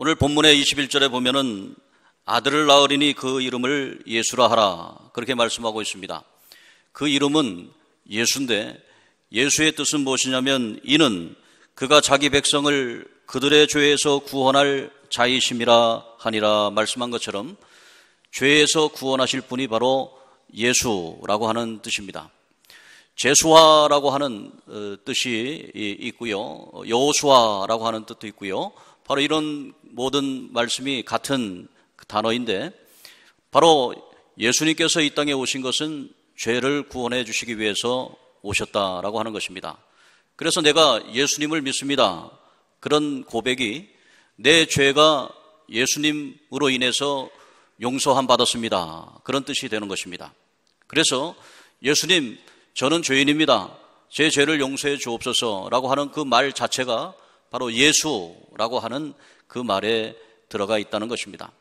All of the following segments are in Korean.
오늘 본문의 21절에 보면은 아들을 낳으리니 그 이름을 예수라 하라, 그렇게 말씀하고 있습니다. 그 이름은 예수인데 예수의 뜻은 무엇이냐면 이는 그가 자기 백성을 그들의 죄에서 구원할 자이심이라 하니라 말씀한 것처럼 죄에서 구원하실 분이 바로 예수라고 하는 뜻입니다. 제수화라고 하는 뜻이 있고요, 여호수아라고 하는 뜻도 있고요. 바로 이런 모든 말씀이 같은 단어인데, 바로 예수님께서 이 땅에 오신 것은 죄를 구원해 주시기 위해서 오셨다라고 하는 것입니다. 그래서 내가 예수님을 믿습니다, 그런 고백이 내 죄가 예수님으로 인해서 용서함 받았습니다, 그런 뜻이 되는 것입니다. 그래서 예수님, 저는 죄인입니다, 제 죄를 용서해 주옵소서라고 하는 그 말 자체가 바로 예수라고 하는 그 말에 들어가 있다는 것입니다.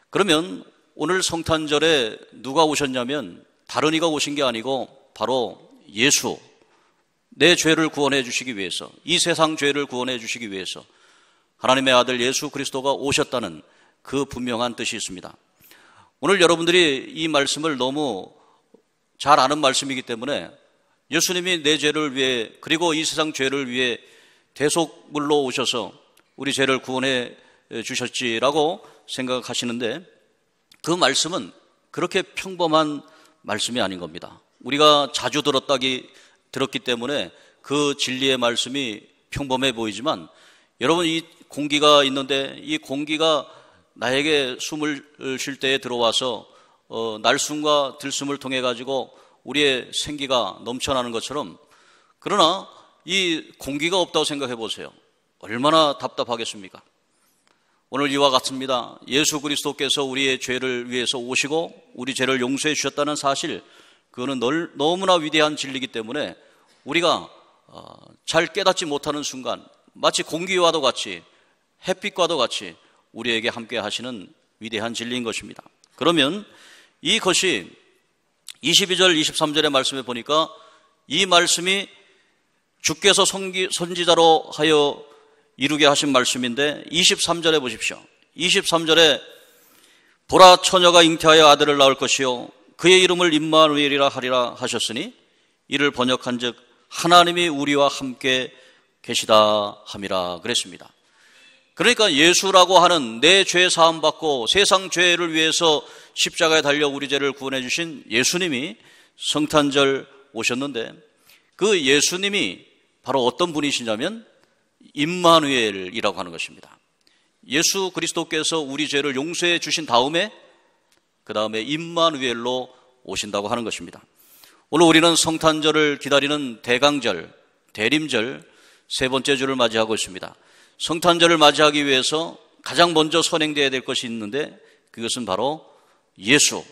그러면 오늘 성탄절에 누가 오셨냐면 다른 이가 오신 게 아니고 바로 예수, 내 죄를 구원해 주시기 위해서, 이 세상 죄를 구원해 주시기 위해서 하나님의 아들 예수 그리스도가 오셨다는 그 분명한 뜻이 있습니다. 오늘 여러분들이 이 말씀을 너무 잘 아는 말씀이기 때문에 예수님이 내 죄를 위해, 그리고 이 세상 죄를 위해 대속물로 오셔서 우리 죄를 구원해 주셨지라고 생각하시는데, 그 말씀은 그렇게 평범한 말씀이 아닌 겁니다. 우리가 자주 들었기 때문에 그 진리의 말씀이 평범해 보이지만, 여러분, 이 공기가 있는데 이 공기가 나에게 숨을 쉴 때에 들어와서 날숨과 들숨을 통해 가지고 우리의 생기가 넘쳐나는 것처럼, 그러나 이 공기가 없다고 생각해 보세요. 얼마나 답답하겠습니까? 오늘 이와 같습니다. 예수 그리스도께서 우리의 죄를 위해서 오시고 우리 죄를 용서해 주셨다는 사실, 그거는 너무나 위대한 진리이기 때문에 우리가 잘 깨닫지 못하는 순간 마치 공기와도 같이 햇빛과도 같이 우리에게 함께 하시는 위대한 진리인 것입니다. 그러면 이것이 22절 23절의 말씀에 보니까 이 말씀이 주께서 선지자로 하여 이루게 하신 말씀인데, 23절에 보십시오. 23절에 보라, 처녀가 잉태하여 아들을 낳을 것이요 그의 이름을 임마누엘이라 하리라 하셨으니 이를 번역한즉 하나님이 우리와 함께 계시다 함이라 그랬습니다. 그러니까 예수라고 하는 내 죄 사함 받고 세상 죄를 위해서 십자가에 달려 우리 죄를 구원해 주신 예수님이 성탄절 오셨는데, 그 예수님이 바로 어떤 분이시냐면 임마누엘이라고 하는 것입니다. 예수 그리스도께서 우리 죄를 용서해 주신 다음에 그 다음에 임마누엘로 오신다고 하는 것입니다. 오늘 우리는 성탄절을 기다리는 대강절, 대림절 세 번째 주를 맞이하고 있습니다. 성탄절을 맞이하기 위해서 가장 먼저 선행되어야 될 것이 있는데, 그것은 바로 예수,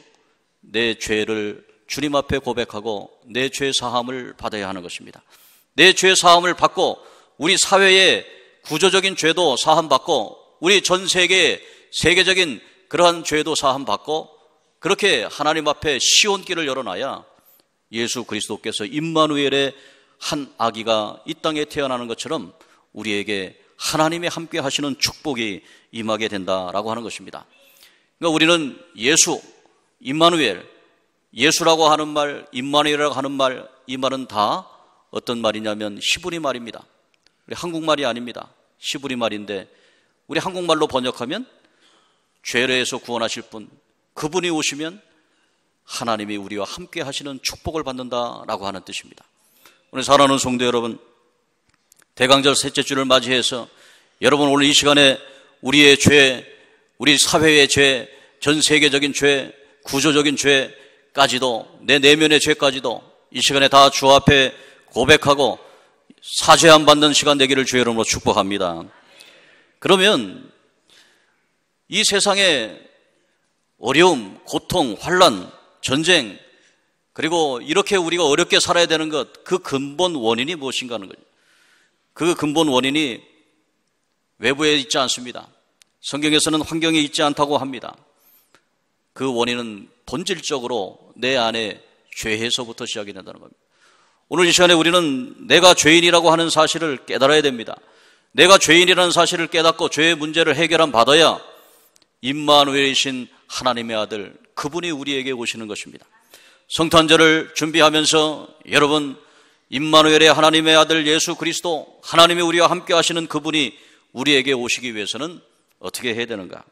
내 죄를 주님 앞에 고백하고 내 죄 사함을 받아야 하는 것입니다. 내 죄 사함을 받고 우리 사회의 구조적인 죄도 사함받고 우리 전 세계적인 그러한 죄도 사함받고, 그렇게 하나님 앞에 시온길을 열어놔야 예수 그리스도께서 임마누엘의 한 아기가 이 땅에 태어나는 것처럼 우리에게 하나님이 함께 하시는 축복이 임하게 된다라고 하는 것입니다. 그러니까 우리는 예수, 임마누엘, 예수라고 하는 말, 임마누엘이라고 하는 말, 이 말은 다 어떤 말이냐면 히브리 말입니다. 우리 한국말이 아닙니다. 히브리 말인데 우리 한국말로 번역하면 죄에서 구원하실 분, 그분이 오시면 하나님이 우리와 함께 하시는 축복을 받는다라고 하는 뜻입니다. 오늘 사랑하는 성도 여러분, 대강절 셋째 주를 맞이해서 여러분 오늘 이 시간에 우리의 죄, 우리 사회의 죄, 전 세계적인 죄, 구조적인 죄까지도, 내 내면의 죄까지도 이 시간에 다 주 앞에 고백하고 사죄함 받는 시간 되기를 주의 이름으로 축복합니다. 그러면 이 세상에 어려움, 고통, 환난, 전쟁, 그리고 이렇게 우리가 어렵게 살아야 되는 것, 그 근본 원인이 무엇인가 하는 거죠. 그 근본 원인이 외부에 있지 않습니다. 성경에서는 환경에 있지 않다고 합니다. 그 원인은 본질적으로 내 안에 죄에서부터 시작이 된다는 겁니다. 오늘 이 시간에 우리는 내가 죄인이라고 하는 사실을 깨달아야 됩니다. 내가 죄인이라는 사실을 깨닫고 죄의 문제를 해결한 받아야 임마누엘이신 하나님의 아들, 그분이 우리에게 오시는 것입니다. 성탄절을 준비하면서 여러분, 임마누엘의 하나님의 아들 예수 그리스도, 하나님이 우리와 함께 하시는 그분이 우리에게 오시기 위해서는 어떻게 해야 되는가?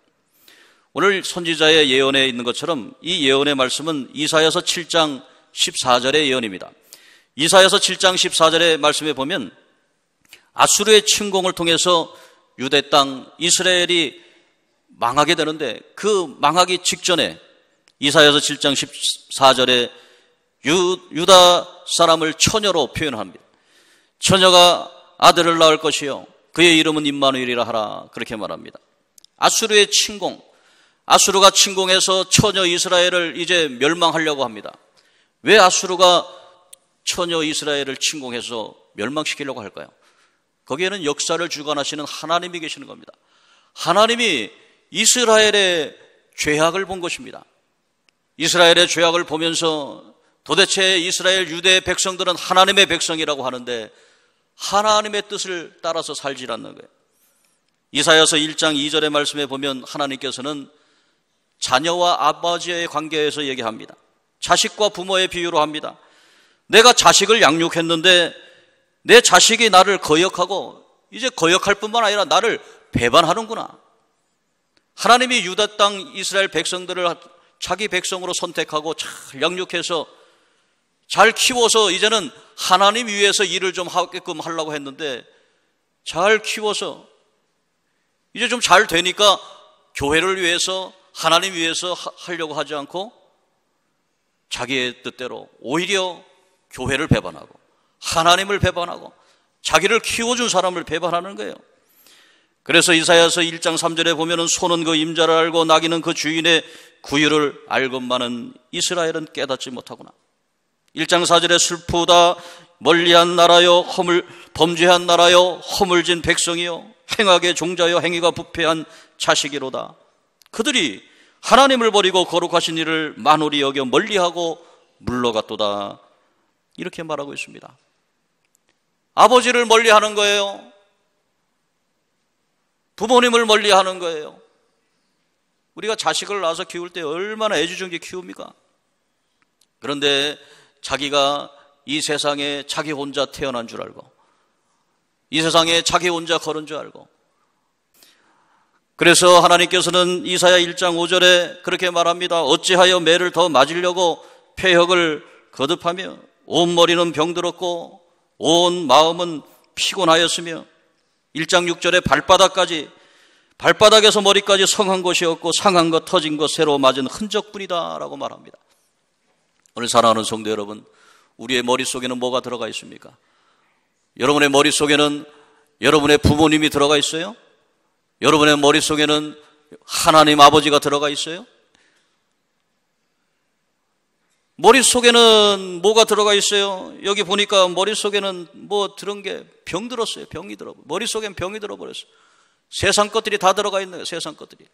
오늘 선지자의 예언에 있는 것처럼 이 예언의 말씀은 이사야서 7장 14절의 예언입니다. 이사야서 7장 14절의 말씀에 보면 아수르의 침공을 통해서 유대 땅 이스라엘이 망하게 되는데, 그 망하기 직전에 이사야서 7장 14절에 유다 사람을 처녀로 표현합니다. 처녀가 아들을 낳을 것이요 그의 이름은 임마누엘이라 하라, 그렇게 말합니다. 아수르의 침공, 아수르가 침공해서 처녀 이스라엘을 이제 멸망하려고 합니다. 왜 아수르가 처녀 이스라엘을 침공해서 멸망시키려고 할까요? 거기에는 역사를 주관하시는 하나님이 계시는 겁니다. 하나님이 이스라엘의 죄악을 본 것입니다. 이스라엘의 죄악을 보면서 도대체 이스라엘 유대 백성들은 하나님의 백성이라고 하는데 하나님의 뜻을 따라서 살지 않는 거예요. 이사야서 1장 2절의 말씀에 보면 하나님께서는 자녀와 아버지의 관계에서 얘기합니다. 자식과 부모의 비유로 합니다. 내가 자식을 양육했는데 내 자식이 나를 거역하고 이제 거역할 뿐만 아니라 나를 배반하는구나. 하나님이 유다 땅 이스라엘 백성들을 자기 백성으로 선택하고 잘 양육해서 잘 키워서 이제는 하나님 위해서 일을 좀 하게끔 하려고 했는데 잘 키워서 이제 좀 잘 되니까 교회를 위해서 하나님 위해서 하려고 하지 않고 자기의 뜻대로 오히려 교회를 배반하고 하나님을 배반하고 자기를 키워준 사람을 배반하는 거예요. 그래서 이사야서 1장 3절에 보면은 소는 그 임자를 알고 나귀는 그 주인의 구유를 알건만은 이스라엘은 깨닫지 못하구나. 1장 4절에 슬프다 멀리한 나라요 범죄한 나라요 허물진 백성이요 행악의 종자요 행위가 부패한 자식이로다. 그들이 하나님을 버리고 거룩하신 이를 만홀히 여겨 멀리하고 물러갔도다. 이렇게 말하고 있습니다. 아버지를 멀리하는 거예요. 부모님을 멀리하는 거예요. 우리가 자식을 낳아서 키울 때 얼마나 애지중지 키웁니까? 그런데 자기가 이 세상에 자기 혼자 태어난 줄 알고 이 세상에 자기 혼자 걸은 줄 알고, 그래서 하나님께서는 이사야 1장 5절에 그렇게 말합니다. 어찌하여 매를 더 맞으려고 폐역을 거듭하며 온 머리는 병들었고 온 마음은 피곤하였으며 1장 6절에 발바닥에서 머리까지 성한 것이 없고 상한 것 터진 것 새로 맞은 흔적뿐이다 라고 말합니다. 오늘 사랑하는 성도 여러분, 우리의 머릿속에는 뭐가 들어가 있습니까? 여러분의 머릿속에는 여러분의 부모님이 들어가 있어요? 여러분의 머릿속에는 하나님 아버지가 들어가 있어요? 머릿속에는 뭐가 들어가 있어요? 여기 보니까 머릿속에는 뭐 들은 게 병 들었어요. 병이 들어. 머릿속엔 병이 들어버렸어요. 세상 것들이 다 들어가 있는 거예요. 세상 것들이.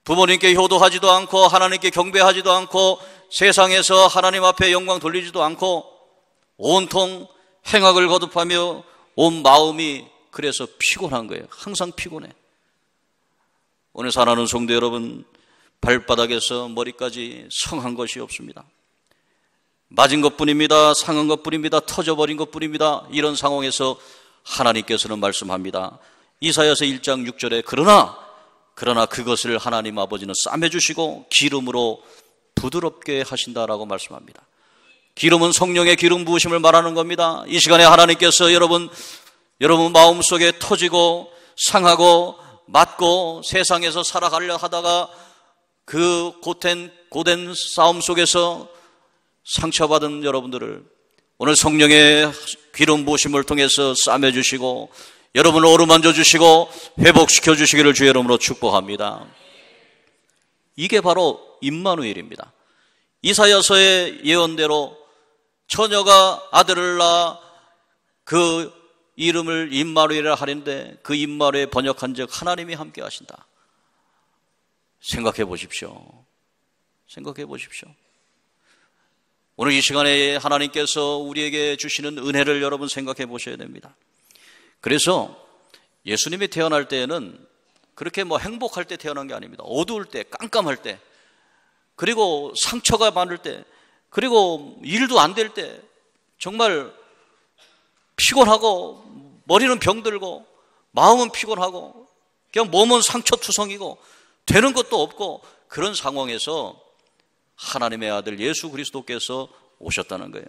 부모님께 효도하지도 않고 하나님께 경배하지도 않고 세상에서 하나님 앞에 영광 돌리지도 않고 온통 행악을 거듭하며 온 마음이 그래서 피곤한 거예요. 항상 피곤해. 오늘 사랑하는 성도 여러분, 발바닥에서 머리까지 성한 것이 없습니다. 맞은 것뿐입니다. 상한 것뿐입니다. 터져버린 것뿐입니다. 이런 상황에서 하나님께서는 말씀합니다. 이사야서 1장 6절에 그러나 그것을 하나님 아버지는 싸매주시고 기름으로 부드럽게 하신다라고 말씀합니다. 기름은 성령의 기름 부으심을 말하는 겁니다. 이 시간에 하나님께서 여러분 마음속에 터지고 상하고 맞고 세상에서 살아가려 하다가 그 고된 싸움 속에서 상처받은 여러분들을 오늘 성령의 기름 부으심을 통해서 싸매주시고 여러분을 어루만져 주시고 회복시켜 주시기를 주의 이름으로 축복합니다. 이게 바로 임마누엘입니다. 이사야서의 예언대로 처녀가 아들을 낳아 그 이름을 임마누엘이라 하는데 그 임마누엘 번역한 즉 하나님이 함께 하신다. 생각해 보십시오. 생각해 보십시오. 오늘 이 시간에 하나님께서 우리에게 주시는 은혜를 여러분 생각해 보셔야 됩니다. 그래서 예수님이 태어날 때에는 그렇게 뭐 행복할 때 태어난 게 아닙니다. 어두울 때, 깜깜할 때, 그리고 상처가 많을 때, 그리고 일도 안 될 때, 정말 피곤하고 머리는 병들고 마음은 피곤하고 그냥 몸은 상처투성이고 되는 것도 없고 그런 상황에서 하나님의 아들 예수 그리스도께서 오셨다는 거예요.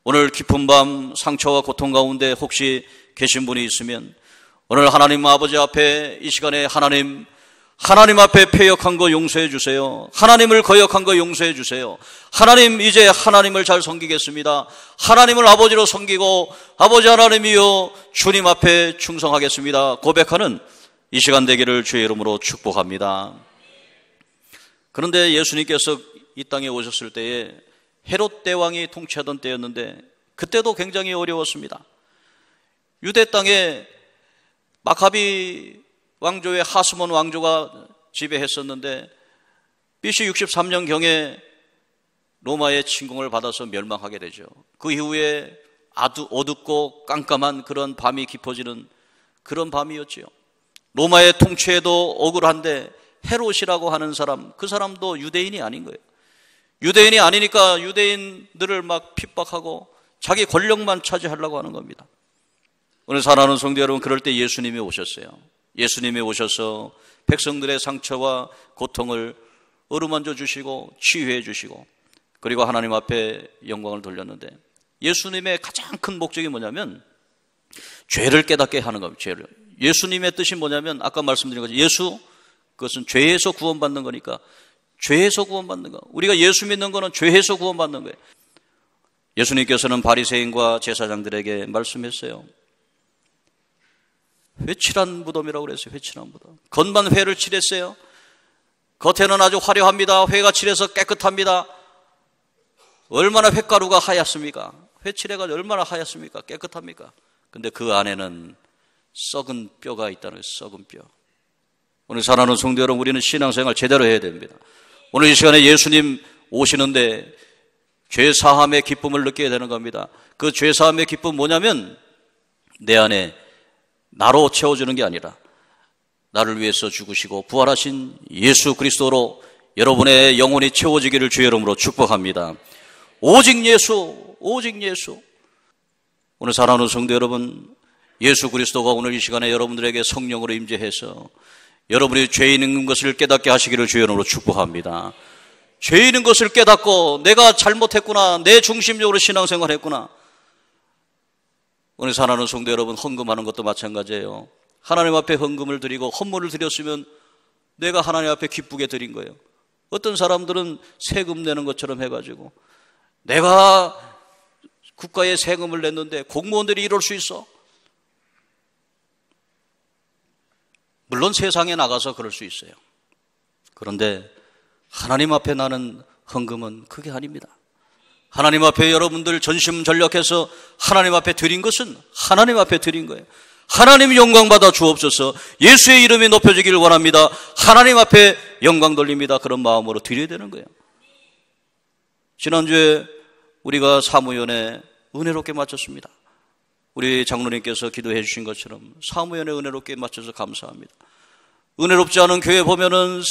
오늘 깊은 밤 상처와 고통 가운데 혹시 계신 분이 있으면 오늘 하나님 아버지 앞에 이 시간에 하나님 앞에 패역한 거 용서해 주세요. 하나님을 거역한 거 용서해 주세요. 하나님, 이제 하나님을 잘 섬기겠습니다. 하나님을 아버지로 섬기고 아버지 하나님이여 주님 앞에 충성하겠습니다. 고백하는 이 시간 되기를 주의 이름으로 축복합니다. 그런데 예수님께서 이 땅에 오셨을 때에 헤롯 대왕이 통치하던 때였는데 그때도 굉장히 어려웠습니다. 유대 땅에 마카비 왕조의 하스몬 왕조가 지배했었는데 BC 63년경에 로마의 침공을 받아서 멸망하게 되죠. 그 이후에 아주 어둡고 깜깜한 그런 밤이 깊어지는 그런 밤이었지요. 로마의 통치에도 억울한데 헤롯이라고 하는 사람, 그 사람도 유대인이 아닌 거예요. 유대인이 아니니까 유대인들을 막 핍박하고 자기 권력만 차지하려고 하는 겁니다. 오늘 사랑하는 성도 여러분, 그럴 때 예수님이 오셨어요. 예수님이 오셔서 백성들의 상처와 고통을 어루만져 주시고 치유해 주시고 그리고 하나님 앞에 영광을 돌렸는데 예수님의 가장 큰 목적이 뭐냐면 죄를 깨닫게 하는 겁니다. 죄를. 예수님의 뜻이 뭐냐면 아까 말씀드린 것처럼 예수, 그것은 죄에서 구원받는 거니까 죄에서 구원받는 거. 우리가 예수 믿는 거는 죄에서 구원받는 거예요. 예수님께서는 바리새인과 제사장들에게 말씀했어요. 회칠한 무덤이라고 그랬어요. 회칠한 무덤. 겉만 회를 칠했어요. 겉에는 아주 화려합니다. 회가 칠해서 깨끗합니다. 얼마나 횟가루가 하얗습니까? 회칠해가지고 얼마나 하얗습니까? 깨끗합니까? 근데 그 안에는 썩은 뼈가 있다는 거예요. 썩은 뼈. 오늘 사랑하는 성도 여러분, 우리는 신앙생활 제대로 해야 됩니다. 오늘 이 시간에 예수님 오시는데 죄사함의 기쁨을 느끼게 되는 겁니다. 그 죄사함의 기쁨은 뭐냐면 내 안에 나로 채워주는 게 아니라 나를 위해서 죽으시고 부활하신 예수 그리스도로 여러분의 영혼이 채워지기를 주의 이름으로 축복합니다. 오직 예수, 오직 예수. 오늘 사랑하는 성도 여러분, 예수 그리스도가 오늘 이 시간에 여러분들에게 성령으로 임재해서 여러분이 죄 있는 것을 깨닫게 하시기를 주의 이름으로 축복합니다. 죄 있는 것을 깨닫고 내가 잘못했구나, 내 중심적으로 신앙생활했구나. 오늘 사랑하는 성도 여러분, 헌금하는 것도 마찬가지예요. 하나님 앞에 헌금을 드리고 헌물을 드렸으면 내가 하나님 앞에 기쁘게 드린 거예요. 어떤 사람들은 세금 내는 것처럼 해가지고 내가 국가에 세금을 냈는데 공무원들이 이럴 수 있어? 물론 세상에 나가서 그럴 수 있어요. 그런데 하나님 앞에 나는 헌금은 그게 아닙니다. 하나님 앞에 여러분들 전심전력해서 하나님 앞에 드린 것은 하나님 앞에 드린 거예요. 하나님 영광 받아 주옵소서. 예수의 이름이 높여지기를 원합니다. 하나님 앞에 영광 돌립니다. 그런 마음으로 드려야 되는 거예요. 지난주에 우리가 사무연에 은혜롭게 마쳤습니다. 우리 장로님께서 기도해 주신 것처럼 사무연에 은혜롭게 마쳐서 감사합니다. 은혜롭지 않은 교회 보면은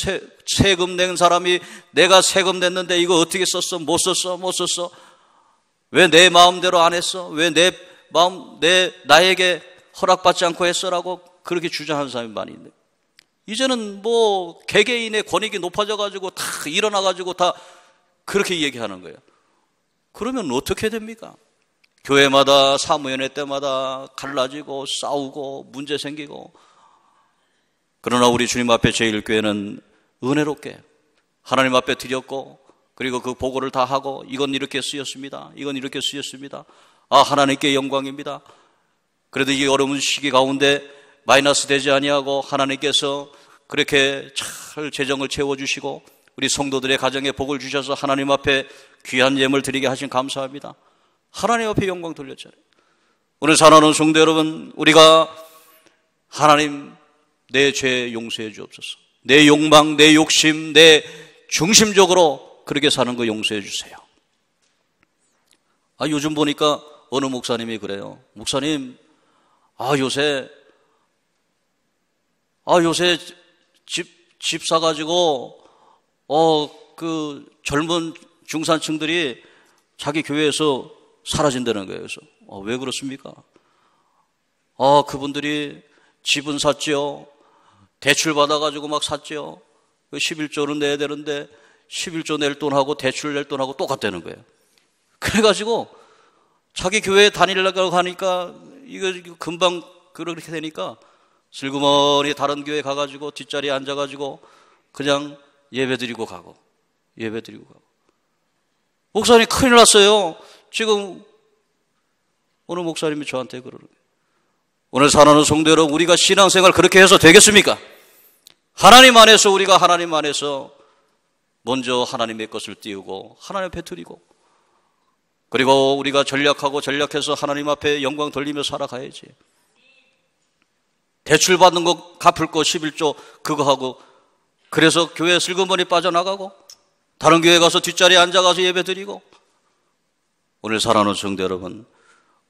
세금 낸 사람이 내가 세금 냈는데 이거 어떻게 썼어? 못 썼어? 왜 내 마음대로 안 했어? 왜 나에게 허락받지 않고 했어라고 그렇게 주장하는 사람이 많이 있는데 이제는 뭐 개개인의 권익이 높아져가지고 다 일어나가지고 다 그렇게 얘기하는 거예요. 그러면 어떻게 됩니까? 교회마다 사무연회 때마다 갈라지고 싸우고 문제 생기고. 그러나 우리 주님 앞에 제1교회는 은혜롭게 하나님 앞에 드렸고 그리고 그 보고를 다 하고 이건 이렇게 쓰였습니다. 이건 이렇게 쓰였습니다. 아, 하나님께 영광입니다. 그래도 이 어려운 시기 가운데 마이너스 되지 아니하고 하나님께서 그렇게 잘 재정을 채워주시고 우리 성도들의 가정에 복을 주셔서 하나님 앞에 귀한 예물 드리게 하신 감사합니다. 하나님 앞에 영광 돌렸잖아요. 오늘 사랑하는 성도 여러분, 우리가 하나님 내 죄 용서해 주옵소서. 내 욕망, 내 욕심, 내 중심적으로 그렇게 사는 거 용서해 주세요. 요즘 보니까 어느 목사님이 그래요. 목사님, 요새 요새 집 사가지고, 그 젊은 중산층들이 자기 교회에서 사라진다는 거예요. 그래서, 왜 그렇습니까? 그분들이 집은 샀지요. 대출 받아가지고 막 샀지요. 11조는 내야 되는데 11조 낼 돈하고 대출 낼 돈하고 똑같다는 거예요. 그래가지고 자기 교회에 다니려고 하니까 이거 금방 그렇게 되니까 슬그머니 다른 교회 가가지고 뒷자리에 앉아가지고 그냥 예배드리고 가고. 목사님 큰일 났어요. 지금 오늘 목사님이 저한테 그러는 거예요. 오늘 사랑하는 성도 여러분, 우리가 신앙생활 그렇게 해서 되겠습니까? 하나님 안에서 우리가 하나님 안에서 먼저 하나님의 것을 띄우고 하나님 앞에 드리고, 그리고 우리가 전략해서 하나님 앞에 영광 돌리며 살아가야지. 대출 받는 거 갚을 거 11조 그거 하고, 그래서 교회 슬그머니 빠져나가고 다른 교회 가서 뒷자리에 앉아가서 예배드리고. 오늘 사랑하는 성도 여러분,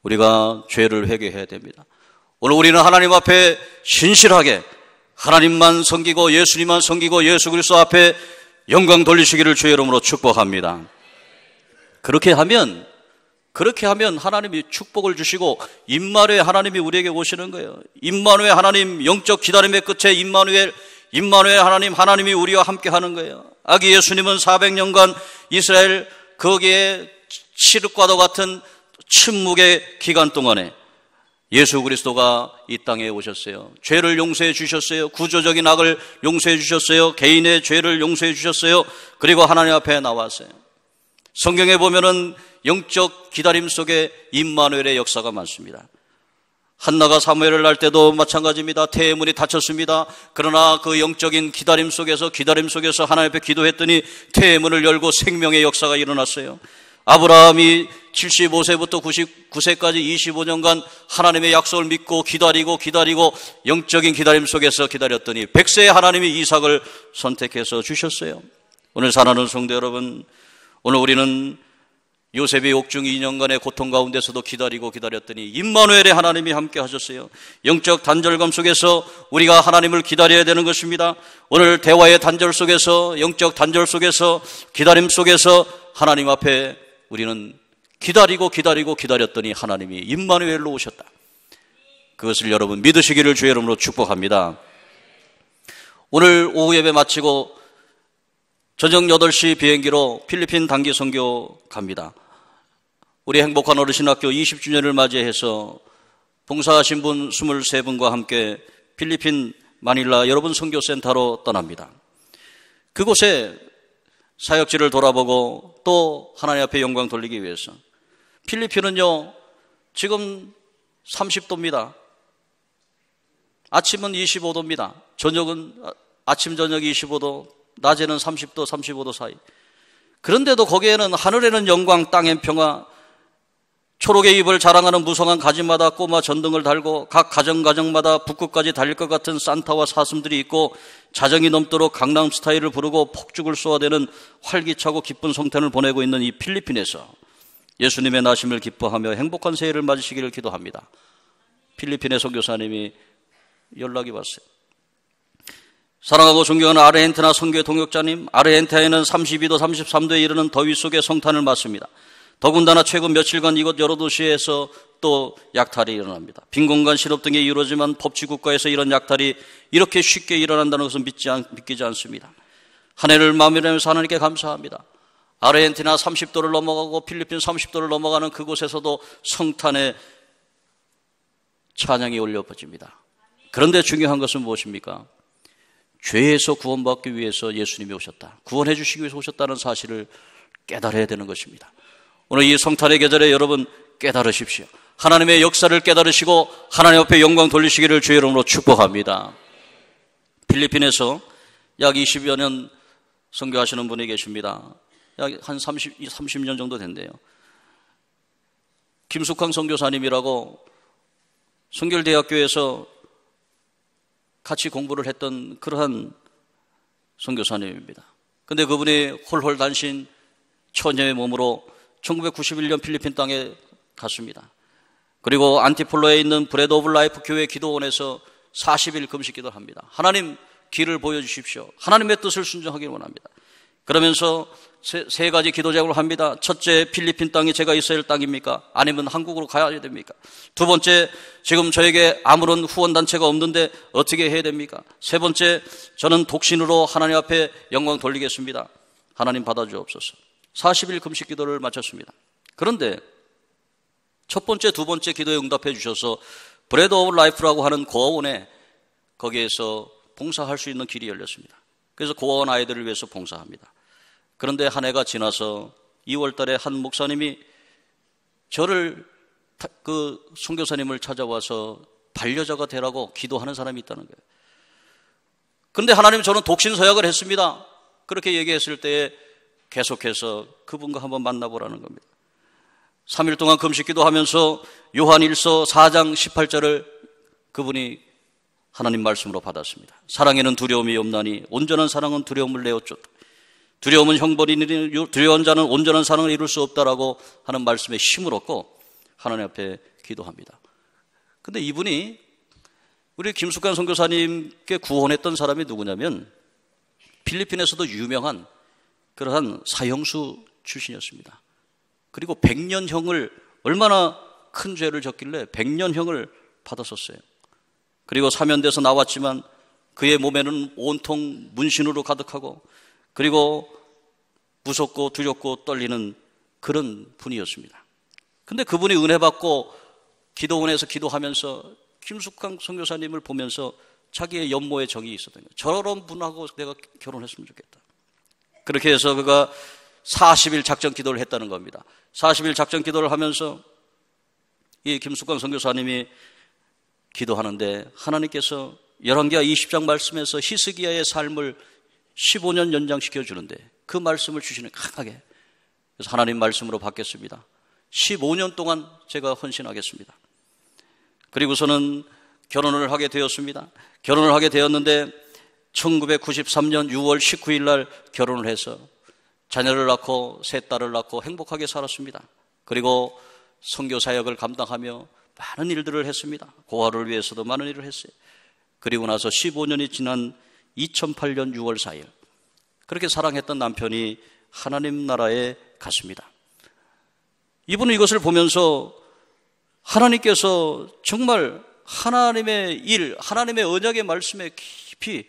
우리가 죄를 회개해야 됩니다. 오늘 우리는 하나님 앞에 신실하게 하나님만 섬기고 예수님만 섬기고 예수 그리스도 앞에 영광 돌리시기를 주의 이름으로 축복합니다. 그렇게 하면 하나님이 축복을 주시고 임마누엘 하나님이 우리에게 오시는 거예요. 임마누엘 하나님, 영적 기다림의 끝에 임마누엘 하나님이 우리와 함께 하는 거예요. 아기 예수님은 400년간 이스라엘 거기에 칠흑과도 같은 침묵의 기간 동안에 예수 그리스도가 이 땅에 오셨어요. 죄를 용서해 주셨어요. 구조적인 악을 용서해 주셨어요. 개인의 죄를 용서해 주셨어요. 그리고 하나님 앞에 나왔어요. 성경에 보면은 영적 기다림 속에 임마누엘의 역사가 많습니다. 한나가 사무엘을 낳을 때도 마찬가지입니다. 태의 문이 닫혔습니다. 그러나 그 영적인 기다림 속에서 하나님 앞에 기도했더니 태의 문을 열고 생명의 역사가 일어났어요. 아브라함이 75세부터 99세까지 25년간 하나님의 약속을 믿고 기다리고 영적인 기다림 속에서 기다렸더니 100세에 하나님이 이삭을 선택해서 주셨어요. 오늘 사랑하는 성도 여러분, 오늘 우리는 요셉의 옥중 2년간의 고통 가운데서도 기다렸더니 임마누엘의 하나님이 함께 하셨어요. 영적 단절감 속에서 우리가 하나님을 기다려야 되는 것입니다. 오늘 대화의 단절 속에서, 영적 단절 속에서, 기다림 속에서 하나님 앞에 우리는 기다렸더니 하나님이 임마누엘로 오셨다. 그것을 여러분 믿으시기를 주의 이름으로 축복합니다. 오늘 오후 예배 마치고 저녁 8시 비행기로 필리핀 단기 선교 갑니다. 우리 행복한 어르신학교 20주년을 맞이해서 봉사하신 분 23분과 함께 필리핀 마닐라 여러분 선교센터로 떠납니다. 그곳에 사역지를 돌아보고 또 하나님 앞에 영광 돌리기 위해서. 필리핀은요 지금 30도입니다. 아침은 25도입니다. 아침 저녁 25도, 낮에는 30도 35도 사이. 그런데도 거기에는 하늘에는 영광, 땅엔 평화, 초록의 잎을 자랑하는 무성한 가지마다 꼬마 전등을 달고 각 가정마다 북극까지 달릴 것 같은 산타와 사슴들이 있고 자정이 넘도록 강남 스타일을 부르고 폭죽을 쏘아대는 활기차고 기쁜 성탄을 보내고 있는 이 필리핀에서 예수님의 나심을 기뻐하며 행복한 새해를 맞으시기를 기도합니다. 필리핀의 선교사님이 연락이 왔어요. 사랑하고 존경하는 아르헨티나 선교의 동역자님, 아르헨티나에는 32도 33도에 이르는 더위 속에 성탄을 맞습니다. 더군다나 최근 며칠간 이곳 여러 도시에서 또 약탈이 일어납니다. 빈곤과 실업 등에 이루어지만 법치국가에서 이런 약탈이 이렇게 쉽게 일어난다는 것은 믿기지 않습니다. 한 해를 마무리하면서 하나님께 감사합니다. 아르헨티나 30도를 넘어가고 필리핀 30도를 넘어가는 그곳에서도 성탄의 찬양이 올려 퍼집니다. 그런데 중요한 것은 무엇입니까? 죄에서 구원받기 위해서 예수님이 오셨다. 구원해 주시기 위해서 오셨다는 사실을 깨달아야 되는 것입니다. 오늘 이 성탄의 계절에 여러분 깨달으십시오. 하나님의 역사를 깨달으시고 하나님 앞에 영광 돌리시기를 주의 이름으로 축복합니다. 필리핀에서 약 20여 년 선교하시는 분이 계십니다. 약 한 30년 정도 된대요. 김숙황 선교사님이라고 성결대학교에서 같이 공부를 했던 그러한 선교사님입니다. 근데 그분이 홀홀단신 처녀의 몸으로 1991년 필리핀 땅에 갔습니다. 그리고 안티폴로에 있는 브레드 오브 라이프 교회 기도원에서 40일 금식 기도를 합니다. 하나님 길을 보여주십시오. 하나님의 뜻을 순종하기를 원합니다. 그러면서 세 가지 기도 제목을 합니다. 첫째, 필리핀 땅이 제가 있어야 할 땅입니까? 아니면 한국으로 가야 됩니까? 두 번째, 지금 저에게 아무런 후원단체가 없는데 어떻게 해야 됩니까? 세 번째, 저는 독신으로 하나님 앞에 영광 돌리겠습니다. 하나님 받아주옵소서. 40일 금식 기도를 마쳤습니다. 그런데 첫 번째, 두 번째 기도에 응답해 주셔서 브레드 오브 라이프라고 하는 고아원에 거기에서 봉사할 수 있는 길이 열렸습니다. 그래서 고아원 아이들을 위해서 봉사합니다. 그런데 한 해가 지나서 2월 달에 한 목사님이 저를 그 선교사님을 찾아와서 반려자가 되라고 기도하는 사람이 있다는 거예요. 그런데 하나님 저는 독신 서약을 했습니다. 그렇게 얘기했을 때에 계속해서 그분과 한번 만나보라는 겁니다. 3일 동안 금식 기도하면서 요한일서 4장 18절을 그분이 하나님 말씀으로 받았습니다. 사랑에는 두려움이 없나니 온전한 사랑은 두려움을 내어쫓다. 두려움은 형벌이니 두려운 자는 온전한 사랑을 이룰 수 없다라고 하는 말씀에 힘을 얻고 하나님 앞에 기도합니다. 근데 이분이 우리 김숙관 선교사님께 구원했던 사람이 누구냐면 필리핀에서도 유명한 그러한 사형수 출신이었습니다. 그리고 100년형을 얼마나 큰 죄를 졌길래 100년형을 받았었어요. 그리고 사면돼서 나왔지만 그의 몸에는 온통 문신으로 가득하고 그리고 무섭고 두렵고 떨리는 그런 분이었습니다. 근데 그분이 은혜 받고 기도원에서 기도하면서 김숙강 선교사님을 보면서 자기의 연모의 정이 있었던 거예요. 저런 분하고 내가 결혼했으면 좋겠다. 그렇게 해서 그가 40일 작전 기도를 했다는 겁니다. 40일 작전 기도를 하면서 이 김숙강 선교사님이 기도하는데 하나님께서 열왕기하 20장 말씀에서 히스기야의 삶을 15년 연장시켜 주는데 그 말씀을 주시는 강하게. 그래서 하나님 말씀으로 받겠습니다. 15년 동안 제가 헌신하겠습니다. 그리고서는 결혼을 하게 되었습니다. 결혼을 하게 되었는데 1993년 6월 19일 날 결혼을 해서 자녀를 낳고 세 딸을 낳고 행복하게 살았습니다. 그리고 선교 사역을 감당하며 많은 일들을 했습니다. 고아를 위해서도 많은 일을 했어요. 그리고 나서 15년이 지난 2008년 6월 4일 그렇게 사랑했던 남편이 하나님 나라에 갔습니다. 이분은 이것을 보면서 하나님께서 정말 하나님의 일, 하나님의 언약의 말씀에 깊이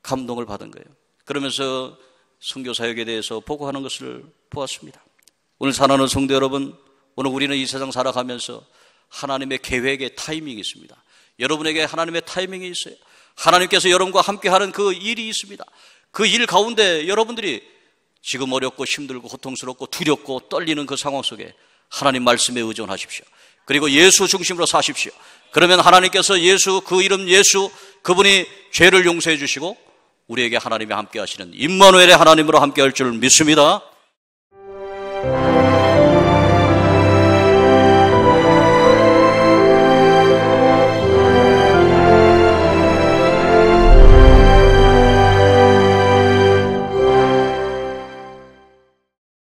감동을 받은 거예요. 그러면서 선교사역에 대해서 보고하는 것을 보았습니다. 오늘 사랑하는 성도 여러분, 오늘 우리는 이 세상 살아가면서 하나님의 계획의 타이밍이 있습니다. 여러분에게 하나님의 타이밍이 있어요. 하나님께서 여러분과 함께하는 그 일이 있습니다. 그 일 가운데 여러분들이 지금 어렵고 힘들고 고통스럽고 두렵고 떨리는 그 상황 속에 하나님 말씀에 의존하십시오. 그리고 예수 중심으로 사십시오. 그러면 하나님께서 예수, 그 이름 예수, 그분이 죄를 용서해 주시고 우리에게 하나님이 함께 하시는 임마누엘의 하나님으로 함께 할 줄 믿습니다.